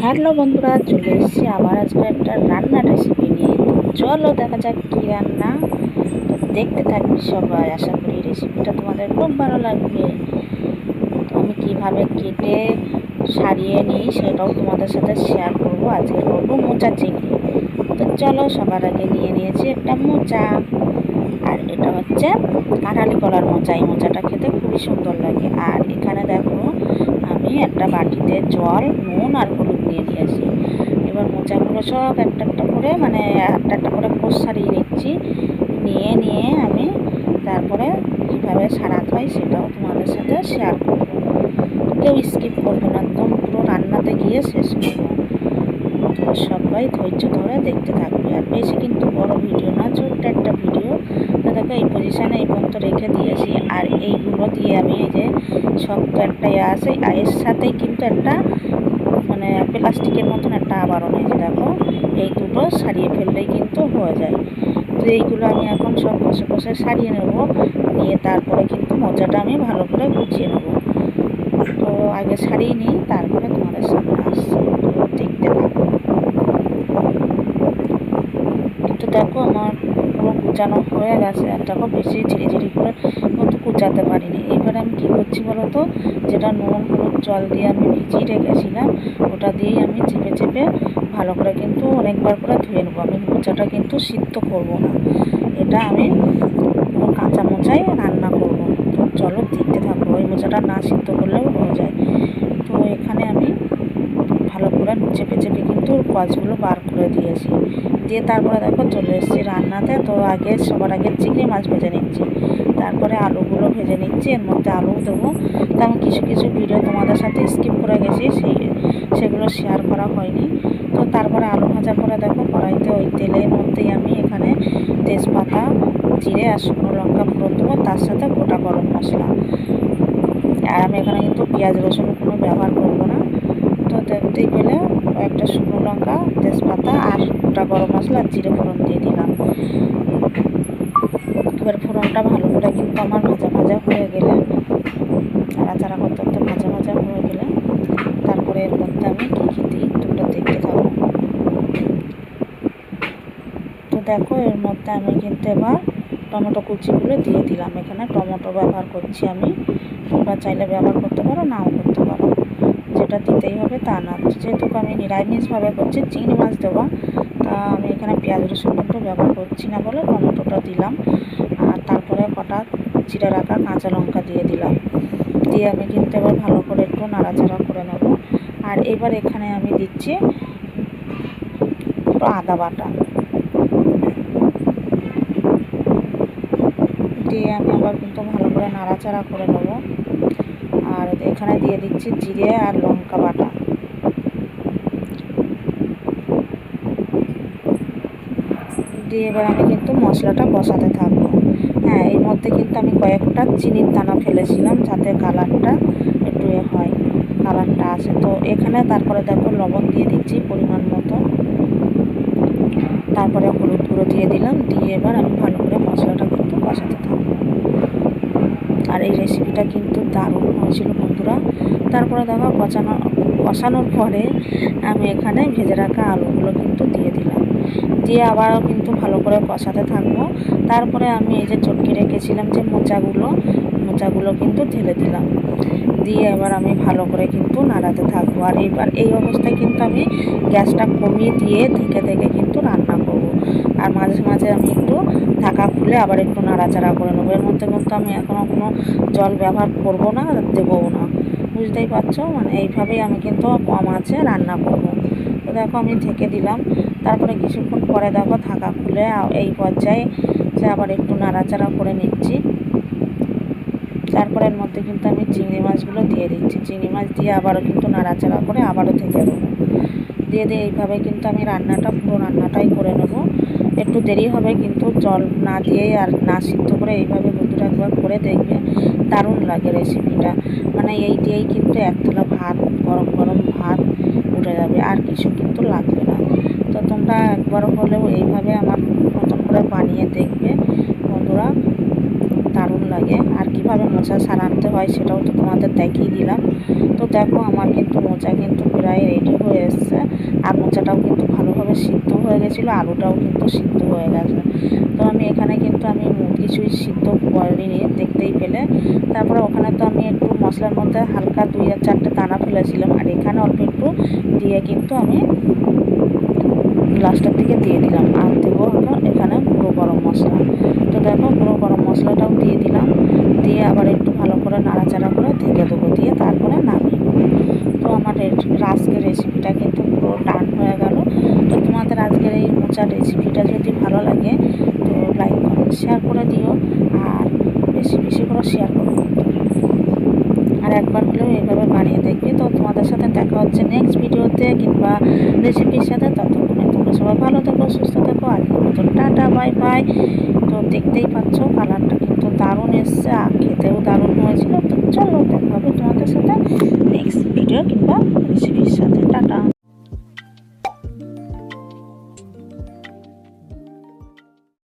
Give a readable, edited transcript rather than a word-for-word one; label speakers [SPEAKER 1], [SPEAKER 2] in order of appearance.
[SPEAKER 1] Hello বন্ধুরা, চলে এসেছি আবার আজকে একটা রান্নার রেসিপি নিয়ে। তো চলো দেখা যাক কী রান্না। তো দেখতে থাকবি সবাই, আশা করি রেসিপিটা তোমাদের খুব ভালো লাগবে। তো আমি কীভাবে কেটে সারিয়ে নিই সেটাও তোমাদের সাথে শেয়ার করব। আজকে করবো মোচা চিংড়ি। তো চলো, সবার আগে নিয়ে নিয়েছি একটা মোচা, আর এটা হচ্ছে কাঁঠালি কলার মোচা। এই মোচাটা খেতে খুবই সুন্দর লাগে। আর এখানে দেখো, আমি একটা বাটিতে জল, নুন আর হলুদ নিয়ে নিয়েছি। এবার মোচাগুলো সব একটা একটা করে একটা একটা করে কোষ সারিয়ে নিচ্ছি। নিয়ে আমি তারপরে কীভাবে সারাতে হয় সেটাও তোমাদের সাথে শেয়ার করবো। কেউ স্কিপ করবে না, একদম পুরো রান্নাতে গিয়ে শেষ করবো। তো সবাই ধৈর্য ধরে দেখতে থাকবে। আর বেশি কিন্তু বড় ভিডিও না, ছোট্ট একটা ভিডিও। তো দেখো, এই পজিশানে এই পর্যন্ত রেখে দিয়েছি। আর এইগুলো দিয়ে আমি এই যে শক্ত একটা আছে, আর এর সাথেই কিন্তু একটা প্লাস্টিকের মতন একটা আবরণ, এই যে দেখো, এই দুটো সারিয়ে ফেললেই কিন্তু হয়ে যায়। তো এইগুলো আমি এখন সব কষে কষে সারিয়ে নেব। নিয়ে তারপরে কিন্তু মোচাটা আমি ভালো করে গুছিয়ে নেব। তো আগে সারিয়ে নিই, তারপরে তোমাদের সামনে আসছি। তো দেখতে থাকো। তো দেখো, আমার পুরো কুচানো হয়ে গেছে। আর দেখো, বেশি ঝিরিঝিরি করে কিন্তু কুচাতে পারিনি। এবারে আমি কী করছি বলো তো, যেটা নুন হলুদ জল দিয়ে আমি ভিজিয়ে রেখেছিলাম, ওটা দিয়েই আমি চেপে চেপে ভালো করে কিন্তু অনেকবার করে ধুয়ে নেবো। আমি মোচাটা কিন্তু সিদ্ধ করব না, এটা আমি কাঁচা মোচাই রান্না করব। তো চলো দেখতে থাকবো। ওই মোচাটা না সিদ্ধ করলেও হয়ে যায়। তো এখানে আমি ভালো করে চেপে চেপে কিন্তু কচগুলো বার করে দিয়েছি। দিয়ে তারপরে দেখো চলে এসেছি রান্নাতে। তো সবার আগে চিংড়ি মাছ ভেজে নিচ্ছি, তারপরে আলুগুলো ভেজে নিচ্ছি। এর মধ্যে আলু দেবো। তো আমি কিছু কিছু ভিডিও তোমাদের সাথে স্কিপ করে গেছি, সেগুলো শেয়ার করা হয়নি। তো তারপরে আলু ভাজার পরে দেখো, কড়াইতে ওই তেলের মধ্যেই আমি এখানে তেজপাতা, জিরে আর শুকনো লঙ্কা ফোড়ন দেবো, তার সাথে গোটা গরম মশলা। আর আমি এখানে কিন্তু পেঁয়াজ রসুন কোনো ব্যবহার করবো না। তো দেখতেই পেলে কয়েকটা শুকনো লঙ্কা, তেজপাতা আর গোটা গরম মশলা, জিরে ফোড়ন দিয়ে দিলাম। এবার ফোড়নটা ভালো করে কিন্তু আমার ভাজা ভাজা হয়ে গেলে, নাড়াচাড়া করতে করতে ভাজা ভাজা হয়ে গেলে, তারপরে এর মধ্যে আমি কী দিই তোমরা দেখতে থাকো। তো দেখো, এর মধ্যে আমি কিন্তু এবার টমেটো কুচিগুলো দিয়ে দিলাম। এখানে টমেটো ব্যবহার করছি আমি, তোমরা চাইলে ব্যবহার করতে পারো, নাও করতে পারো। যেটা দিতেই হবে তা না, যেহেতু আমি নিরামিষভাবে করছি, চিংড়ি মাছ দেওয়া, তা আমি এখানে পেঁয়াজ রসুন কিন্তু ব্যবহার করছি না বলে টমেটোটা দিলাম। আর তারপরে কটা চিড়ে রাখা কাঁচা লঙ্কা দিয়ে দিলাম। দিয়ে আমি কিন্তু এবার ভালো করে একটু নাড়াচাড়া করে নেব। আর এবার এখানে আমি দিচ্ছি একটু আদা বাটা, দিয়ে আমি আবার কিন্তু ভালো করে নাড়াচাড়া করে নেব। আর এখানে দিয়ে দিচ্ছি জিরে আর লঙ্কা বাটা। দিয়ে এবার আমি কিন্তু মশলাটা কষাতে থাকবো। হ্যাঁ, এর মধ্যে কিন্তু আমি কয়েকটা চিনির দানা ফেলেছিলাম, যাতে কালারটা একটু হয়, কালারটা আসে। তো এখানে তারপরে দেখো, লবণ দিয়ে দিচ্ছি পরিমাণ মতো, তারপরে হলুদ গুঁড়ো দিয়ে দিলাম। দিয়ে এবার আমি ভালো করে মশলাটা কিন্তু কষাতে থাকবো। আর এই রেসিপিটা কিন্তু দারুণ হয়েছিল বন্ধুরা। তারপরে দেখো, কষানোর পরে আমি এখানে ভেজে রাখা আলুগুলো কিন্তু দিয়ে দিলাম। দিয়ে আবারও কিন্তু ভালো করে কষাতে থাকবো। তারপরে আমি এই যে চটকে রেখেছিলাম যে মোচাগুলো কিন্তু ঢেলে দিলাম। দিয়ে এবার আমি ভালো করে কিন্তু নাড়াতে থাকবো। আর এবার এই অবস্থায় কিন্তু আমি গ্যাসটা কমিয়ে দিয়ে ঢেকে কিন্তু রান্না করব। আর মাঝে মাঝে আমি একটু ঢাকা খুলে আবার একটু নাড়াচাড়া করে নেবো। এর মধ্যে কিন্তু আমি এখনও কোনো জল ব্যবহার করব না, দেবও না। বুঝতেই পারছো, এইভাবেই আমি কিন্তু কম আঁচে রান্না করব। তো দেখো, আমি ঢেকে দিলাম। তারপরে কিছুক্ষণ পরে দেখো, ঢাকা খুলে এই পর্যায়ে যে আবার একটু নাড়াচাড়া করে নিচ্ছি। তারপরে এর মধ্যে কিন্তু আমি চিংড়ি মাছগুলো দিয়ে দিচ্ছি। চিংড়ি মাছ দিয়ে আবারও কিন্তু নাড়াচাড়া করে আবারও ঢেকে দেবো। দিয়ে এইভাবে কিন্তু আমি পুরো রান্নাটাই করে নেব। একটু দেরি হবে, কিন্তু জল না দিয়েই আর না সিদ্ধ করে এইভাবে বন্ধুরা একবার করে দেখবে, দারুণ লাগে রেসিপিটা। এই দিয়েই কিন্তু এক থালা ভাত, গরম গরম ভাত উঠে যাবে, আর কিছু কিন্তু লাগবে না। তো তোমরা একবার হলেও এইভাবে আমার মতন করে বানিয়ে দেখবে বন্ধুরা, দারুণ লাগে। আর কীভাবে মোচা সারাতে হয় সেটাও তো তোমাদের দেখিয়ে দিলাম। তো দেখো, আমার কিন্তু মোচা কিন্তু প্রায় রেডি হয়ে এসছে। আর মোচাটাও কিন্তু ভালোভাবে সিদ্ধ হয়ে গেছিলো, আলুটাও কিন্তু সিদ্ধ হয়ে গেছে। তো আমি এখানে কিন্তু আমি কিছুই সিদ্ধ করিনি, দেখতেই পেলে। তারপরে ওখানে তো আমি একটু মশলার মধ্যে হালকা 2-4টে দানা ফেলেছিলাম, আর এখানে অল্প একটু দিয়ে কিন্তু আমি লাস্টের দিকে দিয়ে দিলাম। আর দেবো এখানে গুঁড়ো গরম মশলা। তো দেখো গুঁড়ো গরম মশলাটাও দিয়ে দিলাম, দিয়ে আবার একটু ভালো করে নাড়াচাড়া করে ঢেকে দেবো, দিয়ে তারপরে নামিয়ে নেবো। তো আমার আজকের রেসিপিটা কিন্তু পুরো ডান হয়ে গেল। তো তোমাদের আজকের এই মোচার রেসিপিটা যদি ভালো লাগে তো লাইক কমেন্ট শেয়ার করে দিও, আর বেশি বেশি করে শেয়ার করো কিন্তু। আর একবার হলেও এইভাবে বানিয়ে দেখবে। তো তোমাদের সাথে দেখা হচ্ছে নেক্সট ভিডিওতে কিংবা রেসিপির সাথে। ততক্ষণে তোমরা সবাই ভালো থেকো, সুস্থ থেকো। আজকের মতো টাটা, বাই বাই। তো দেখতেই পাচ্ছ কালারটা কিন্তু দারুণ এসছে, আর খেতেও দারুণ হয়েছিল। তো চলো দেখা হবে তোমাদের সাথে নেক্সট ভিডিও কিংবা রেসিপির সাথে।